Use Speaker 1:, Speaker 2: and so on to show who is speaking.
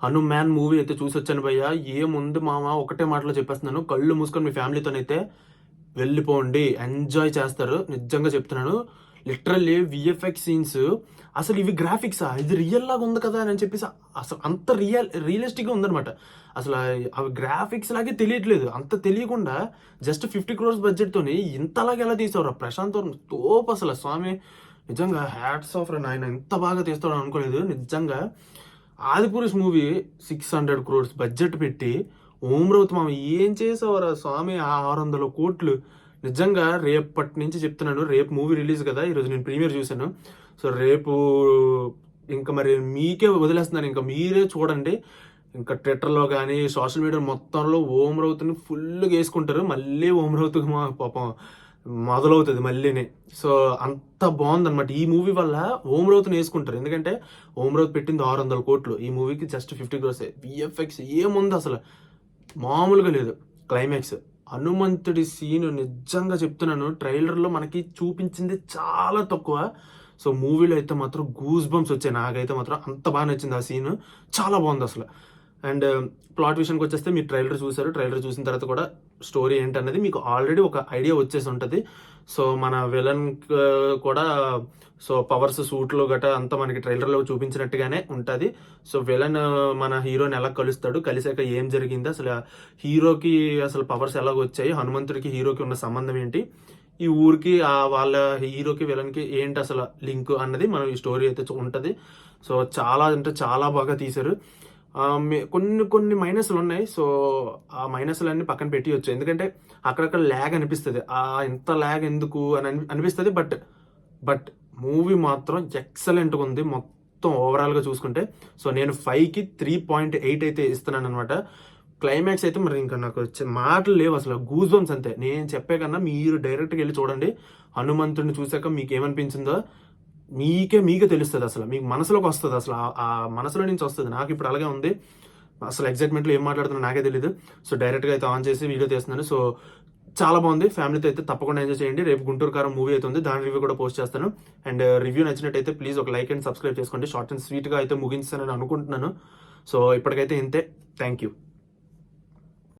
Speaker 1: Hanuman movie అయితే చూసి వచ్చాను భయ్య. ఏముంది మామ, ఒకటే మాటలో చెప్పేస్తున్నాను, కళ్ళు మూసుకొని మీ ఫ్యామిలీతోనైతే వెళ్ళిపోండి, ఎంజాయ్ చేస్తారు. నిజంగా చెప్తున్నాను. లిటరల్లీ విఎఫ్ఎక్స్ సీన్స్, అసలు ఇవి గ్రాఫిక్సా, ఇది రియల్ లాగా ఉంది కదా అని చెప్పేసి అసలు అంత రియలిస్టిక్గా ఉందనమాట. అసలు అవి గ్రాఫిక్స్ లాగే తెలియట్లేదు. అంత తెలియకుండా జస్ట్ 50 crores బడ్జెట్తోని ఇంతలాగా ఎలా తీసేవారు ప్రశాంత్ వర్మ. తోపు అసలు స్వామి, నిజంగా హ్యాట్స్ ఆఫ్ రా నాయన, ఎంత బాగా తీస్తాడు అనుకోలేదు నిజంగా. ఆదిపురుష్ మూవీ 600 crores బడ్జెట్ పెట్టి ఓమ్రౌత్ మామ ఏం చేసావరా స్వామి, 600 కోట్లు. నిజంగా రేపటి నుంచి చెప్తున్నాను, రేపు మూవీ రిలీజ్ కదా, ఈరోజు నేను ప్రీమియర్ చూశాను. సో రేపు ఇంకా మరి మీకే వదిలేస్తున్నాను, ఇంకా మీరే చూడండి. ఇంకా ట్విట్టర్లో కానీ సోషల్ మీడియా మొత్తంలో ఓమ్రౌత్ని ఫుల్గా వేసుకుంటారు. మళ్ళీ ఓమ్రౌత్ పాపం మొదలవుతుంది మళ్ళీనే. సో అంత బాగుందన్నమాట. ఈ మూవీ వల్ల ఓమ్రౌత్ని వేసుకుంటారు, ఎందుకంటే ఓమ్రౌత్ పెట్టింది 600 కోట్లు, ఈ మూవీకి జస్ట్ 50 crores. విఎఫ్ఎక్స్ ఏముంది అసలు, మామూలుగా లేదు. క్లైమాక్స్ హనుమంతుడి సీన్ నిజంగా చెప్తున్నాను, ట్రైలర్లో మనకి చూపించింది చాలా తక్కువ. సో మూవీలో అయితే మాత్రం గూస్ బంప్స్ వచ్చాయి. నాకైతే మాత్రం అంత బాగా నచ్చింది ఆ సీన్, చాలా బాగుంది అసలు. అండ్ ప్లాట్ విషయానికి వచ్చేస్తే మీరు ట్రైలర్ చూసారు, ట్రైలర్ చూసిన తర్వాత కూడా స్టోరీ ఏంటన్నది మీకు ఆల్రెడీ ఒక ఐడియా వచ్చేసి ఉంటుంది. సో మన విలన్ కూడా సో పవర్స్ సూట్లు గట్రా అంతా మనకి ట్రైలర్లో చూపించినట్టుగానే ఉంటుంది. సో విలన్ మన హీరోని ఎలా కలుస్తాడు, కలిసాక ఏం జరిగింది, అసలు హీరోకి అసలు పవర్స్ ఎలాగ వచ్చాయి, హనుమంతుడికి హీరోకి ఉన్న సంబంధం ఏంటి, ఈ ఊరికి వాళ్ళ హీరోకి విలన్కి ఏంటి అసలు లింక్ అన్నది మనం ఈ స్టోరీ అయితే ఉంటుంది. సో చాలా అంటే చాలా బాగా తీశారు. కొన్ని మైనస్లు ఉన్నాయి. సో ఆ మైనస్లన్నీ పక్కన పెట్టియచ్చు, ఎందుకంటే అక్కడక్కడ ల్యాగ్ అనిపిస్తుంది. ఇంత ల్యాగ్ ఎందుకు అని అనిపిస్తుంది. బట్ మూవీ మాత్రం ఎక్సలెంట్గా ఉంది మొత్తం ఓవరాల్గా చూసుకుంటే. సో నేను 5కి 3.8 అయితే ఇస్తున్నాను అనమాట. క్లైమాక్స్ అయితే మరి ఇంకా నాకు మాటలు లేవు అసలు, గూస్ బంప్స్ అంతే. నేను చెప్పే కన్నా మీరు డైరెక్ట్గా వెళ్ళి చూడండి. హనుమంతుడిని చూసాక మీకు ఏమనిపించిందో మీకే తెలుస్తుంది, అసలు మీకు మనసులోకి వస్తుంది, అసలు ఆ మనసులో నుంచి వస్తుంది. నాకు ఇప్పుడు అలాగే ఉంది, అసలు ఎగ్జైట్మెంట్లో ఏం మాట్లాడుతున్నా నాకే తెలియదు. సో డైరెక్ట్గా అయితే ఆన్ చేసి వీడియో తీస్తున్నాను. సో చాలా బాగుంది, ఫ్యామిలీతో అయితే తప్పకుండా ఎంజాయ్ చేయండి. రేపు గుంటూరు కారం మూవీ అయితే ఉంది, దాని రివ్యూ కూడా పోస్ట్ చేస్తాను. అండ్ రివ్యూ నచ్చినట్టయితే ప్లీజ్ ఒక లైక్ అండ్ సబ్స్క్రైబ్ చేసుకోండి. షార్ట్ అండ్ స్వీట్గా అయితే ముగించానని అనుకుంటున్నాను. సో ఇప్పటికైతే ఇంతే, థ్యాంక్ యూ.